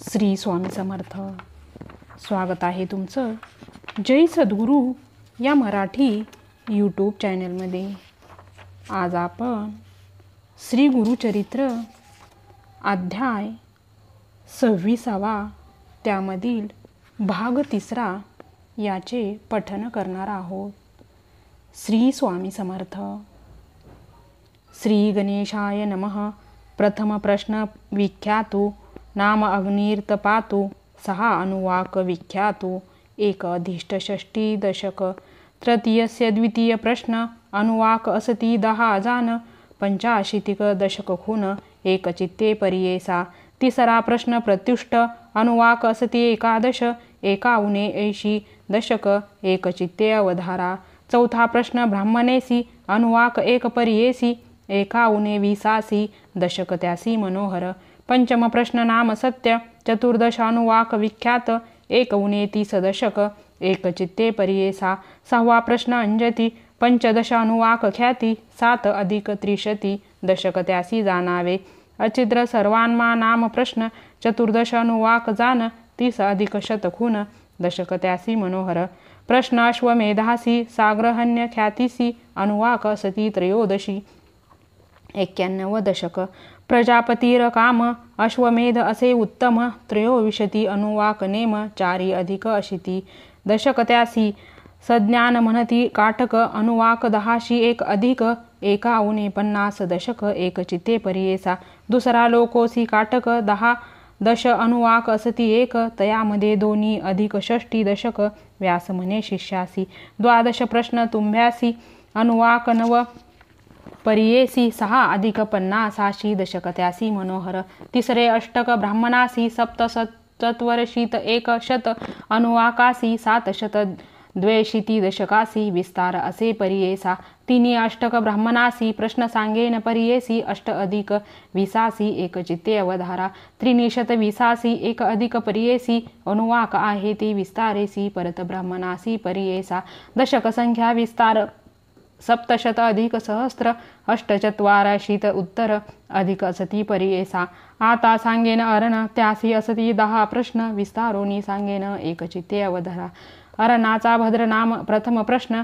श्री स्वामी समर्थ. स्वागत आहे तुमचं जय सद्गुरू या मराठी यूट्यूब चॅनलमध्ये. आज आपण श्री गुरुचरित्र अध्याय 26 त्यामधील भाग 3 याचे पठन करणार आहोत. श्री स्वामी समर्थ. श्री गणेशाय नमः. प्रथम प्रश्न विख्यातो नाम अग्निर्तपातो 6 अनुवाक विख्यातो 1 अधिष्ट 60 दशक. तृतीयस्य द्वितीय प्रश्न अनुवाक असती 10 जान 85 दशक खून 1 चित्ते परियेसा. तिसरा प्रश्न प्रत्युष्ट अनुवाक असती 11 एकावने 80 दशक 1 चित्ते अवधारा. चौथा प्रश्न ब्राह्मणेसी अनुवाक 1 परियेसी 51 20 दशक त्यासी मनोहर. पंचम प्रश्न नाम सत्य 14 अनुवाक विख्यात 1 दशक 1 चित्ते परियेसा. 6वा प्रश्न अंजती 15 अनुवाक ख्याती 7 अधिक 30 दशक त्यासी जाणावे. अचिद्र सर्वान्मा नाम प्रश्न 14 अनुवाक जान 30 अधिक शतखून दशक त्यासी मनोहर. प्रश्न अश्वमेधासी साग्रहण्य ख्यातीसी अनुवाक असती 13 91 दशक. प्रजापतीर काम अश्वमेध असे उत्तम 23 अनुवाक नेम 4 अधिक 80 दशक त्यासी. सज्ञान म्हणती काटक अनुवाक 10 1 अधिक 51 दशक 1 चित्ते परियेसा. दुसरा लोकोसी काटक 10 दश अनुवाक असती 1 तयामध्ये 2 अधिक 60 दशक व्यास म्हणे शिष्यासी. 12 प्रश्न तुम्भ्यासी अनुवाक 9 परियेसी 6 अधिक 50 दशक त्यासी मनोहर. तिसरे अष्टक ब्राह्मणासी 7 चत्वरशीत 1 शत अनुवाकासी 762 दशकासी विस्तार असे परियेसा. तिन्ही अष्टक ब्राह्मणासी प्रश्न सांगेन परियेसी 8 अधिक 20 1 चित्ते अवधारा. त्रिनिशत 20 1 अधिक परियेसी अनुवाक आहे ती विस्तारेसी परत ब्राह्मणासी परियेसा. दशक संख्या विस्तार 700 अधिक सहस्त्र 8 उत्तर अधिक असती परियेसा. आता सांगेन अरण त्यासी असती 10 प्रश्न विस्तारोनी सांगेन 1 चित्ते अवधारा. अरणाचा भद्रनाम. प्रथम प्रश्न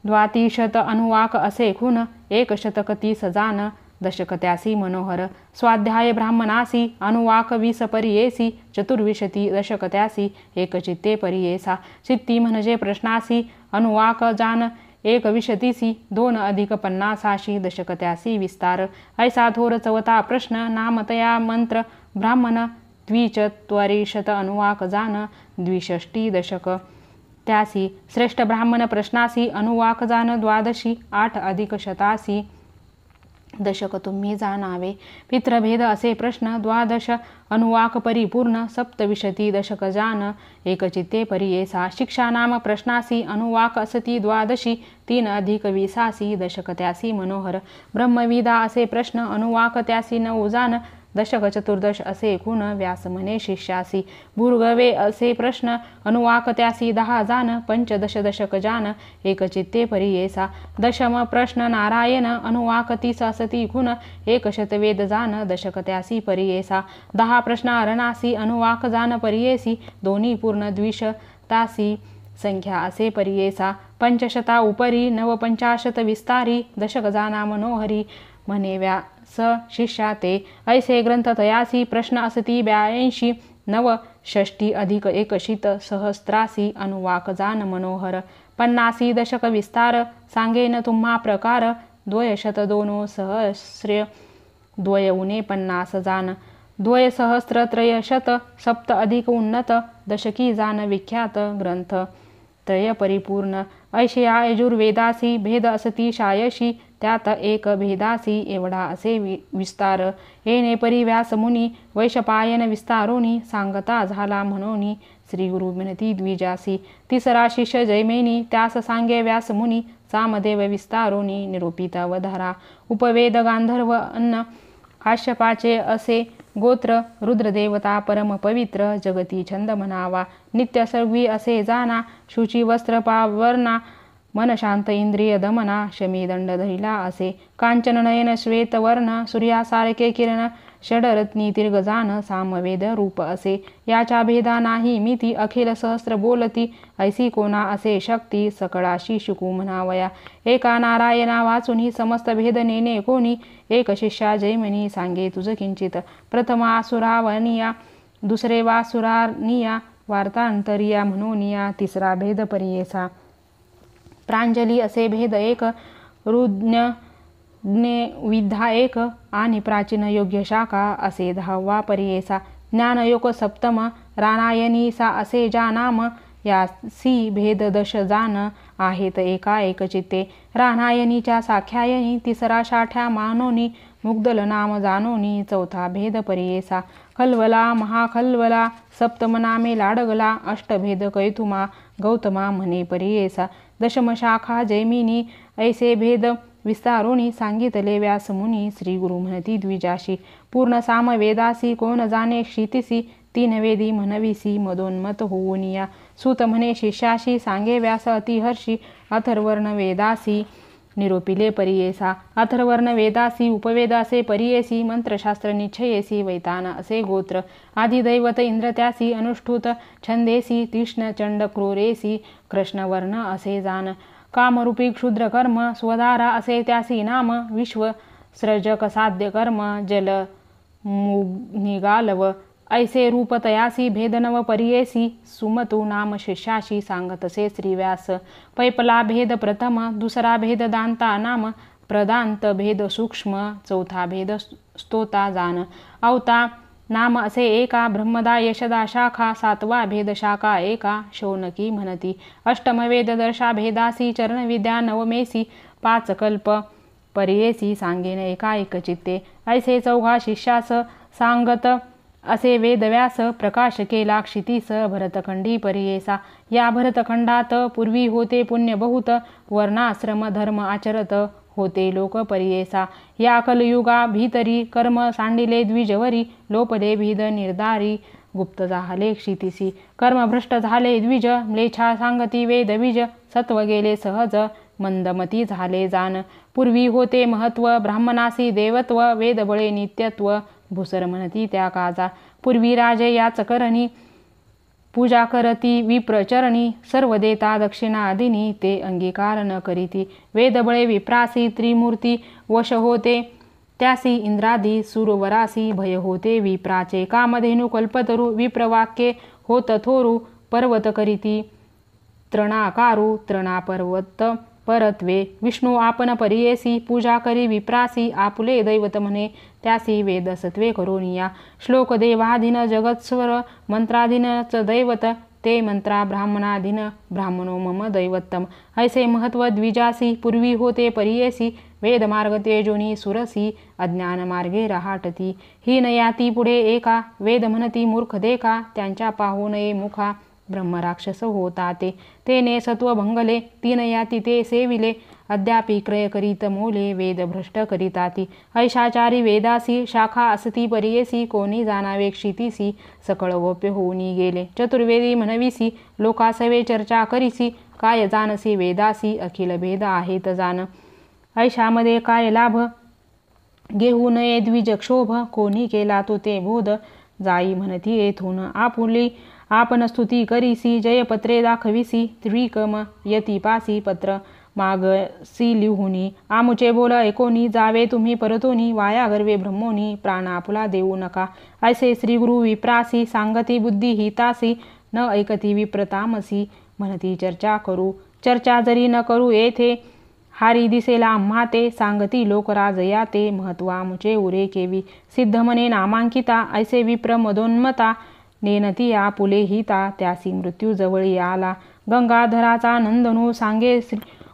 32 अनुवाक असे खून 1 शतक 30 जान दशक त्यासी मनोहर. स्वाध्याय ब्राह्मणासी अनुवाक 20 परियेसी 24 दशक त्यासी 1 चित्ते परियेसा. चित्ती म्हणजे प्रश्नासी अनुवाक जान 1 2 अधिक 50 दशक त्यासी विस्तार. ऐसा थोर चौथा प्रश्न नामतया मंत्र ब्राह्मण 24 अनुवाक जान 62 दशक त्यासी. श्रेष्ठ ब्राह्मण प्रश्नासी अनुवाक जान 12 8 अधिक 87 दशक तुम्ही जाणावे. पितृभेद असे प्रश्न 12 अनुवाक परिपूर्ण 27 दशक जान 1 चित्ते परियेसा. शिक्षा नाम प्रश्नासी अनुवाक असती 12 3 अधिक 20 दशक त्यासी मनोहर. ब्रह्मविदा असे प्रश्न अनुवाक त्यासी 9 जान दशक 14 असे खून व्यास म्हणे शिष्यासी. भूर्गवे असे प्रश्न अनुवाक त्यासी 10 जान 15 दशक जान 1 चित्ते परियेसा. दशम प्रश्न नारायण अनुवाक 30 असती खून 1 शतवेद जान दशक त्यासी परियेसा. 10 प्रश्न अरणासी अनुवाक जान परियेसी 2 पूर्ण द्विशतासी संख्या असे परियेसा. 500 उपरी 49 विस्तारी दशक जाना मनोहरी म्हणे व्यास शिष्या ते. ऐसे ग्रंथ तयासी प्रश्न असती 82 9 षष्टी अधिक 1 सहस्त्रासी अनुवाक जान मनोहर. 50 दशक विस्तार सांगेन तुम्हा प्रकार 202 सहस्र 2 50 जान 2 सहस्र 300 7 अधिक उन्नत दशकी जान विख्यात ग्रंथ त्रय परिपूर्ण. ऐशया यजुर्वेदासी भेद असती 86 त्यात 1 भेदासी एवढा असे विस्तार. येणे परी व्यास मुनी वैशपायन विस्तारोनी सांगता झाला म्हणोनी श्री गुरु विनती द्विजासी. तिसरा शिष्य जैमिनी त्यास सांगे व्यास मुनी सामदेव विस्तारोनी निरूपित अवधारा. उपवेद गांधर्व अन्न काश्यपाचे असे गोत्र रुद्रदेवता परम पवित्र जगती छंद म्हणावा. नित्य सर्वी असे जाना शुची वस्त्र पावर्णा मन शांत इंद्रिय दमना शमी दंड धरिला असे. कांचन नयन श्वेत वर्ण सूर्यासारखे किरण षडरत्नी दीर्घजान सामवेद रूप असे याच्या भेदा नाही मिती अखिल सहस्र बोलती ऐसी कोणा असे शक्ती सकळाशी शिकू म्हणावया एका नारायणा वाचुनी समस्त भेद नेणे कोणी एक शिष्या जैमिनी सांगे तुझ किंचित प्रथमा असुरावनिया दुसरे वासुरानिया वार्तांतरिया म्हणूनिया तिसरा भेद परियेसा प्रांजली असे भेद एक रुज्ञ विद्या एक आणि प्राचीन योग्य शाखा असे 10वा परियेसा ज्ञानयोग सप्तम रानायनीसा असे ज्या नाम यासी भेद दश जान आहेत एका एक चित्ते रानायनीच्या साख्यायनी तिसरा शाठ्या मानोनी मुग्दल नाम जाणोनी चौथा भेद परियेसा खलवला महाखलवला सप्तम नामे लाडगला अष्टभेद कैतुमा गौतमा म्हणे परियेसा दशम शाखा जैमिनी ऐसे भेद विस्तारोनी सांगितले व्यासमुनी श्री गुरु म्हणती द्विजाशी पूर्ण सामवेदासी कोण जाणे क्षितिसी तीन वेदी म्हणविसी मदोन्मत होऊनिया सूत म्हणे शिष्याशी सांगे व्यास अतिहर्षी अथर्वर्ण वेदासी निरोपिले परियेसा अथर्वर्ण वेदासी उपवेद असे परियेसी मंत्रशास्त्र निश्चयेसी वैतान असे गोत्र आदिदैवत इंद्र त्यासी अनुष्ठुत छंदेसी तीक्ष्ण चंड क्रूरेसी कृष्णवर्ण असे जान कामरूपी क्षुद्र कर्म स्वधारा असे त्यासी नाम विश्व सृजक साध्य कर्म जल निगालव ऐसे रूप तयासी भेदनव परियेसी सुमतु नाम शिष्याशी सांगतसे श्रीव्यास पैपला भेद प्रथम दुसरा भेद दांता नाम प्रदांत भेद सूक्ष्म चौथा भेद स्तोता जान अवता नाम असे एका ब्रह्मदा यशदा शाखा सातवा भेद शाखा एका शौनकी म्हणती अष्टम वेद दर्शा भेदासी चरणविद्या नवमेसी पाच कल्प परियेसी सांगेन एका एक चित्ते ऐसे चौघा शिष्यास सांगत असे वेदव्यास प्रकाश केला क्षितीस भरतखंडी परियेसा या भरतखंडात पूर्वी होते पुण्य बहुत वर्णाश्रम धर्म आचरत होते लोक परियेसा या कलयुगा भीतरी कर्म सांडिले द्विजवरी लोपले भीद निर्धारी गुप्त झाले क्षितिसी कर्म भ्रष्ट झाले द्विज म्लेच्छा सांगती वेद बीज सत्व गेले सहज मंदमती झाले जान पूर्वी होते महत्व ब्राह्मणासी देवत्व वेदबळे नित्यत्व भूसर म्हणती त्या काजा पूर्वी राजे याच करणी पूजा करती विप्रचरणी सर्व देता दक्षिणादिनी ते अंगीकार न करीती वेदबळे विप्रासी त्रिमूर्ती वश होते त्यासी इंद्रादी सुरवरासी भय होते विप्राचे कामधेनु कल्पतरू विप्रवाक्ये होत थोरू पर्वत करीती तृणाकारू तृणापर्वत परत्वे विष्णू आपण परियेसी पूजा करी विप्रासी आपुले दैवत म्हणे त्यासी वेदसत्वे करोनिया श्लोक देवाधीन जगत्स्वर मंत्राधीन च दैवत ते मंत्रा ब्राह्मणाधीन ब्राह्मणो मम दैवत्तम ऐसे महत्व द्विजासी पूर्वी होते परियेसी वेदमार्ग तेजोनी सुरसी अज्ञान मार्गे रहाटती ही नयाती पुढे एका वेद म्हणती मूर्ख देखा त्यांच्या पाहू नये मुखा ब्रह्मराक्षस होता तेने सत्व भंगले तीन याती ते सेविले अद्यापि क्रय करीत मोले वेद भ्रष्ट करीताती ऐशाचारी वेदासी शाखा असती परियेसी कोणी जाणावे क्षितिसी सकळ गोप्य होऊनी गेले चतुर्वेदी म्हणविसी लोकासवे चर्चा करीसी काय जानसी वेदासी अखिल भेद आहेत जाण ऐशामध्ये काय लाभ घेऊ नये द्विजक्षोभ कोणी केला तो ते बोध जाई म्हणती येथून आपुली आपण स्तुती करीसी जयपत्रे दाखविसी त्रिकम यती पासी पत्र मागसी लिहुनी आमुचे बोल ऐकोनी जावे तुम्ही परतोनी वाया गर्वे ब्रह्मोनी प्राण आपुला देऊ नका ऐसे श्रीगुरु विप्रासी सांगती बुद्धी हितासी न ऐकती विप्रतामसी म्हणती चर्चा करू चर्चा जरी न करू येथे हारी दिसेला आम्हा ते सांगती लोकराजया ते महत्वामुचे उरे केवी सिद्ध म्हणे नामांकिता ऐसे विप्र मदोन्मता नेनती आपुले हिता त्यासी मृत्यू जवळी आला गंगाधराचा नंदनू सांगे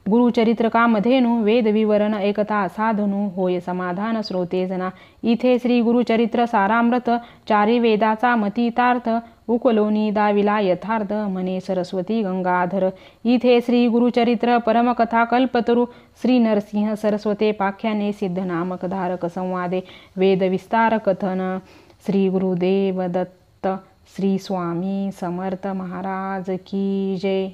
गुरुचरित्रकामधेनु वेद विवरण एकता साधनु होय समाधान श्रोते जना इथे श्री गुरुचरित्र सारामृत चारी वेदाचा मतितार्थ उकलोनी दाविला यथार्थ म्हणे सरस्वती गंगाधर इथे श्री गुरुचरित्र परमकथा कल्पतरू श्री नरसिंह सरस्वते पाख्याने सिद्ध नामक धारक संवादे वेद विस्तार कथन श्री गुरुदेव दत्त श्री स्वामी समर्थ महाराज की जय।